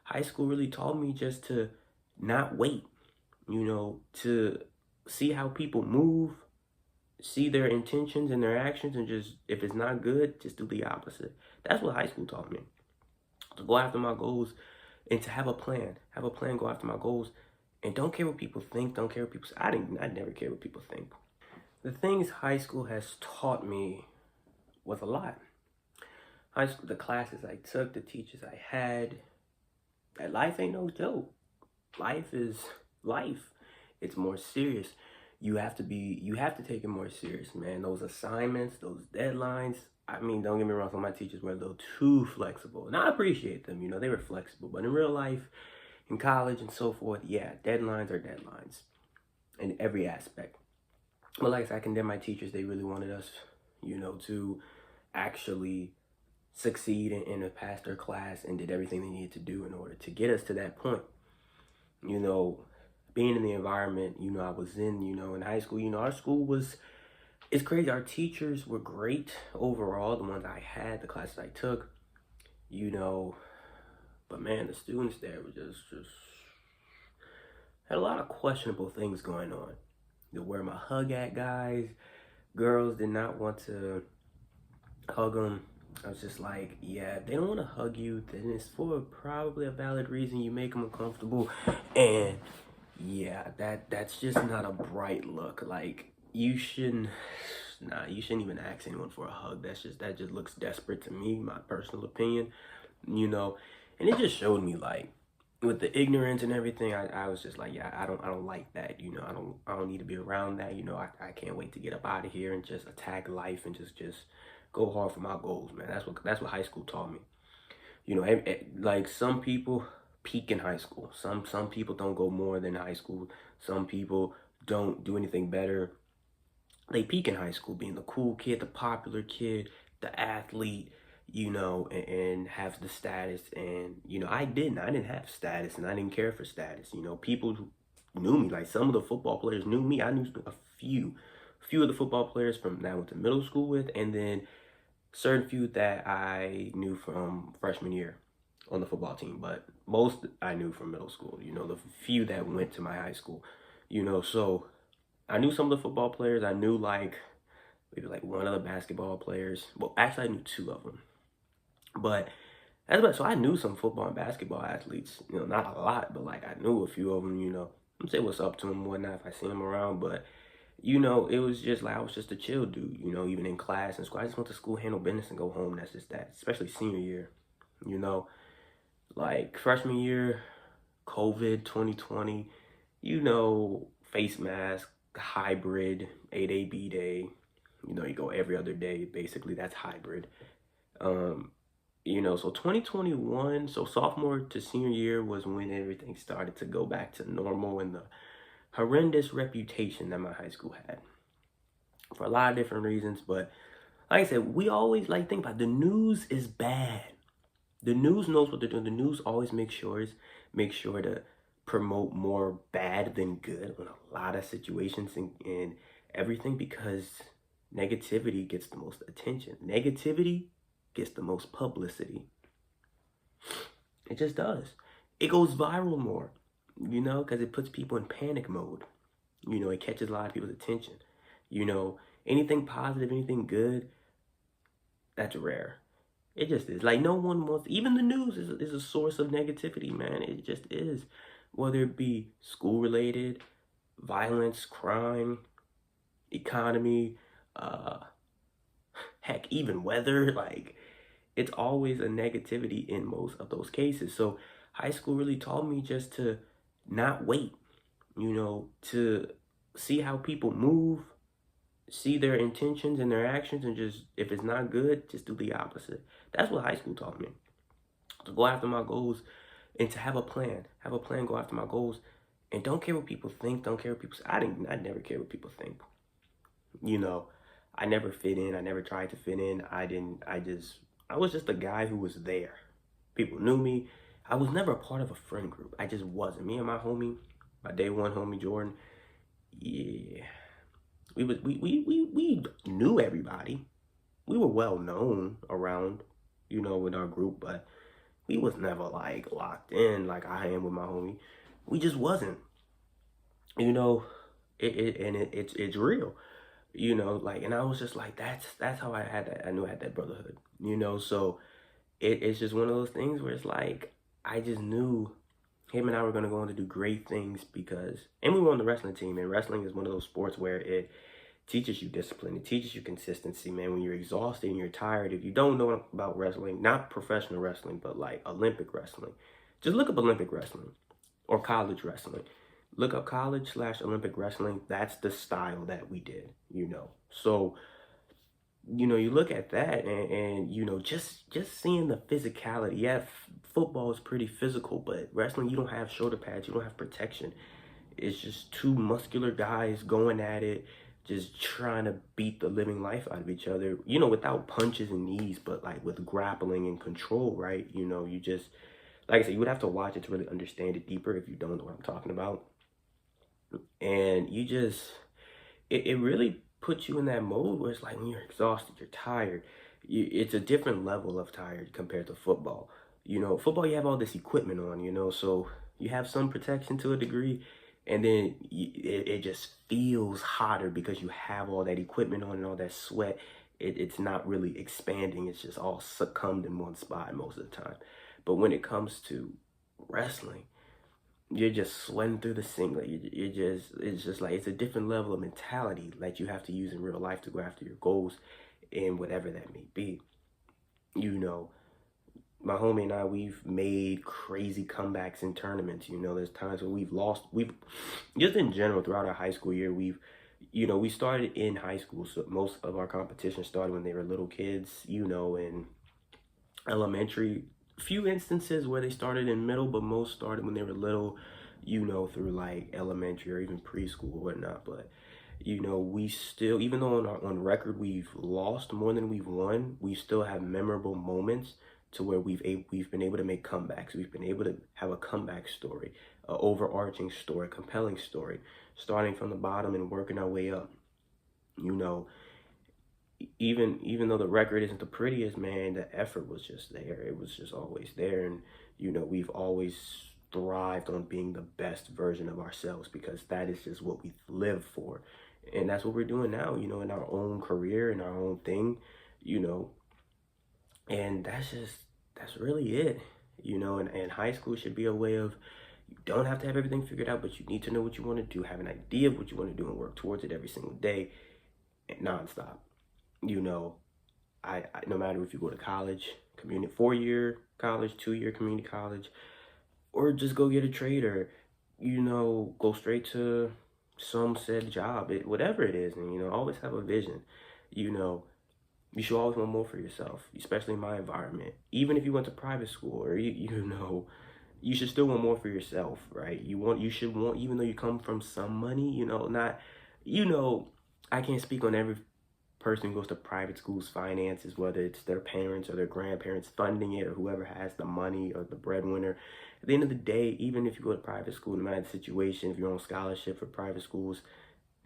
high school really taught me just to not wait, to see how people move, see their intentions and their actions, and just if it's not good, just do the opposite. That's what high school taught me. To go after my goals and to have a plan, go after my goals, and don't care what people think, don't care what people say. I never care what people think. The things high school has taught me was a lot. High school, the classes I took, the teachers I had, that life ain't no joke. Life is life. It's more serious. You have to take it more serious, man. Those assignments, those deadlines. I mean, don't get me wrong, some of my teachers were a little too flexible. And I appreciate them, they were flexible. But in real life, in college and so forth, yeah, deadlines are deadlines in every aspect. But like I said, I condemn my teachers. They really wanted us, to actually succeed and pass their class and did everything they needed to do in order to get us to that point. You know, being in the environment, I was in, in high school, our school was, it's crazy. Our teachers were great overall, the ones I had, the classes I took, you know, but man, the students there were just had a lot of questionable things going on. Where my hug at, guys. Girls did not want to hug them. I was just like, yeah, if they don't want to hug you, then it's for probably a valid reason. You make them uncomfortable, and yeah, that's just not a bright look. Like you shouldn't, you shouldn't even ask anyone for a hug. That just looks desperate to me, my personal opinion, and it just showed me like with the ignorance and everything, I was just like, yeah, I don't like that, I don't need to be around that, I can't wait to get up out of here and just attack life and just go hard for my goals, man. That's what high school taught me. Like some people peak in high school. Some people don't go more than high school. Some people don't do anything better. They peak in high school, being the cool kid, the popular kid, the athlete, and have the status. And, I didn't have status and I didn't care for status. People who knew me, like some of the football players knew me. I knew a few of the football players from that I went to middle school with, and then certain few that I knew from freshman year on the football team, but most I knew from middle school, the few that went to my high school, so I knew some of the football players. I knew maybe like one of the basketball players. Well, actually I knew two of them, but so I knew some football and basketball athletes, not a lot, but like I knew a few of them, I'm say what's up to them, whatnot, if I see them around, but it was just like I was just a chill dude, even in class and school. I just went to school, handle business, and go home. That's just that, especially senior year, like freshman year, COVID 2020, face mask, hybrid, 8A, B day, you go every other day, basically, that's hybrid. Um, so 2021, so sophomore to senior year was when everything started to go back to normal and the horrendous reputation that my high school had for a lot of different reasons. But like I said, we always think about the news is bad. The news knows what they're doing. The news always makes sure to promote more bad than good on a lot of situations and everything, because negativity gets the most attention. Negativity gets the most publicity. It just does. It goes viral more, because it puts people in panic mode. It catches a lot of people's attention. Anything positive, anything good, that's rare. It just is. Like no one wants, even the news is a source of negativity, man. It just is. Whether it be school related, violence, crime, economy, heck, even weather, like it's always a negativity in most of those cases. So high school really taught me just to not wait, to see how people move, see their intentions and their actions, and just if it's not good, just do the opposite. That's what high school taught me. To go after my goals and to have a plan, go after my goals, and don't care what people think, don't care what people say. I never care what people think. I never fit in. I never tried to fit in. I was just a guy who was there. People knew me. I was never a part of a friend group. I just wasn't. Me and my homie, my day one homie Jordan, yeah, we knew everybody. We were well known around, in our group, but we was never like locked in like I am with my homie. We just wasn't, you know. It's real, you know. Like, and I was just like, that's how I had that. I knew I had that brotherhood, you know. So it's just one of those things where it's like I just knew him and I were gonna go on to do great things because, and we were on the wrestling team, and wrestling is one of those sports where it teaches you discipline, it teaches you consistency, man. When you're exhausted and you're tired, if you don't know about wrestling, not professional wrestling, but like Olympic wrestling, just look up Olympic wrestling or college wrestling. Look up college/Olympic wrestling. That's the style that we did, you know. So, you know, you look at that and you know, just seeing the physicality. Yeah, football is pretty physical, but wrestling, you don't have shoulder pads, you don't have protection. It's just two muscular guys going at it, just trying to beat the living life out of each other, you know, without punches and knees, but like with grappling and control, right? You know, you just, like I said, you would have to watch it to really understand it deeper if you don't know what I'm talking about. And you just, it really puts you in that mode where it's like when you're exhausted, you're tired. It's a different level of tired compared to football. You know, football, you have all this equipment on, you know, so you have some protection to a degree, and then it just feels hotter because you have all that equipment on and all that sweat. It's not really expanding, it's just all succumbed in one spot most of the time. But when it comes to wrestling, you're just sweating through the singlet. You're just, it's just like, it's a different level of mentality that you have to use in real life to go after your goals and whatever that may be. You know, my homie and I, we've made crazy comebacks in tournaments. You know, there's times where we've lost, we've, just in general, throughout our high school year, we've, you know, we started in high school. So most of our competition started when they were little kids, you know, in elementary. Few instances where they started in middle, but most started when they were little, you know, through like elementary or even preschool or whatnot. But you know, we still, even though on record we've lost more than we've won, we still have memorable moments to where we've been able to make comebacks. We've been able to have a comeback story, a overarching story, a compelling story, starting from the bottom and working our way up. You know, even though the record isn't the prettiest, man, the effort was just there. It was just always there. And, you know, we've always thrived on being the best version of ourselves because that is just what we live for. And that's what we're doing now, you know, in our own career, in our own thing, you know. And that's really it, you know. And high school should be a way of, you don't have to have everything figured out, but you need to know what you want to do, have an idea of what you want to do, and work towards it every single day, nonstop. You know, I no matter if you go to college, community 4-year college, 2-year community college, or just go get a trade, or you know, go straight to some said job, whatever it is, and you know, always have a vision. You know, you should always want more for yourself, especially in my environment. Even if you went to private school, or you know, you should still want more for yourself, right? You should want, even though you come from some money, you know, not, you know, I can't speak on every person who goes to private schools finances, whether it's their parents or their grandparents funding it or whoever has the money or the breadwinner. At the end of the day, even if you go to private school, no matter the situation, if you're on scholarship for private schools,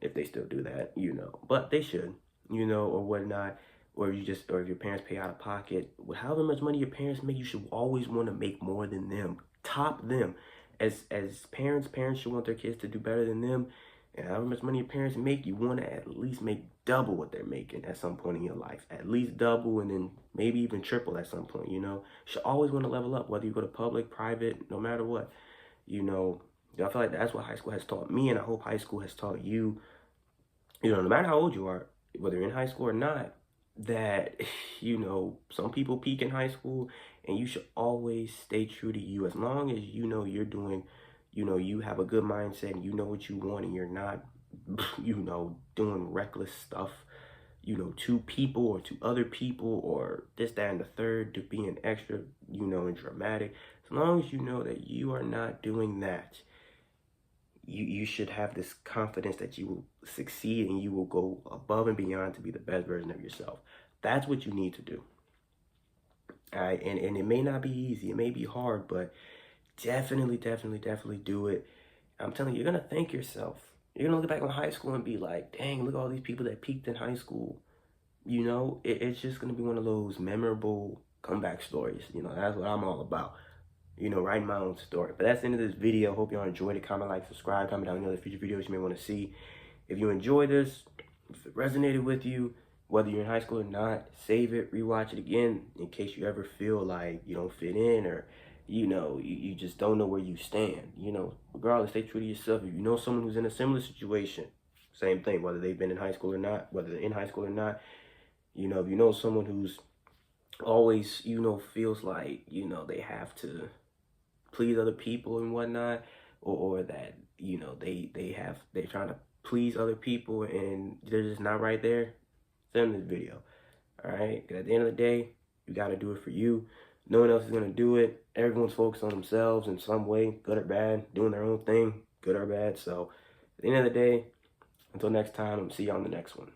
if they still do that, you know, but they should, you know, or whatnot, or or if your parents pay out of pocket, however much money your parents make, you should always want to make more than them, top them. As parents should want their kids to do better than them. And however much money your parents make, you want to at least make double what they're making at some point in your life. At least double, and then maybe even triple at some point, you know. You should always want to level up, whether you go to public, private, no matter what. You know, I feel like that's what high school has taught me, and I hope high school has taught you, you know, no matter how old you are, whether you're in high school or not, that, you know, some people peak in high school, and you should always stay true to you. As long as you know you're doing, you know, you have a good mindset and you know what you want, and you're not, you know, doing reckless stuff, you know, to people or to other people or this, that, and the third, to being extra, you know, and dramatic. As long as you know that you are not doing that, you should have this confidence that you will succeed and you will go above and beyond to be the best version of yourself. That's what you need to do. All right, and it may not be easy, it may be hard, but definitely do it. I'm telling you, you're gonna thank yourself. You're gonna look back on high school and be like, dang, look at all these people that peaked in high school. You know, it's just gonna be one of those memorable comeback stories. You know, that's what I'm all about. You know, writing my own story. But that's the end of this video. Hope y'all enjoyed it. Comment, like, subscribe. Comment down any other future videos you may want to see. If you enjoyed this, if it resonated with you, whether you're in high school or not, save it, rewatch it again in case you ever feel like you don't fit in, or you know, you just don't know where you stand. You know, regardless, stay true to yourself. If you know someone who's in a similar situation, same thing, whether they've been in high school or not, whether they're in high school or not, you know, if you know someone who's always, you know, feels like, you know, they have to please other people and whatnot, or that, you know, they're trying to please other people and they're just not right there, send this video. All right, because at the end of the day, you got to do it for you. No one else is going to do it. Everyone's focused on themselves in some way, good or bad, doing their own thing, good or bad. So at the end of the day, until next time, see you on the next one.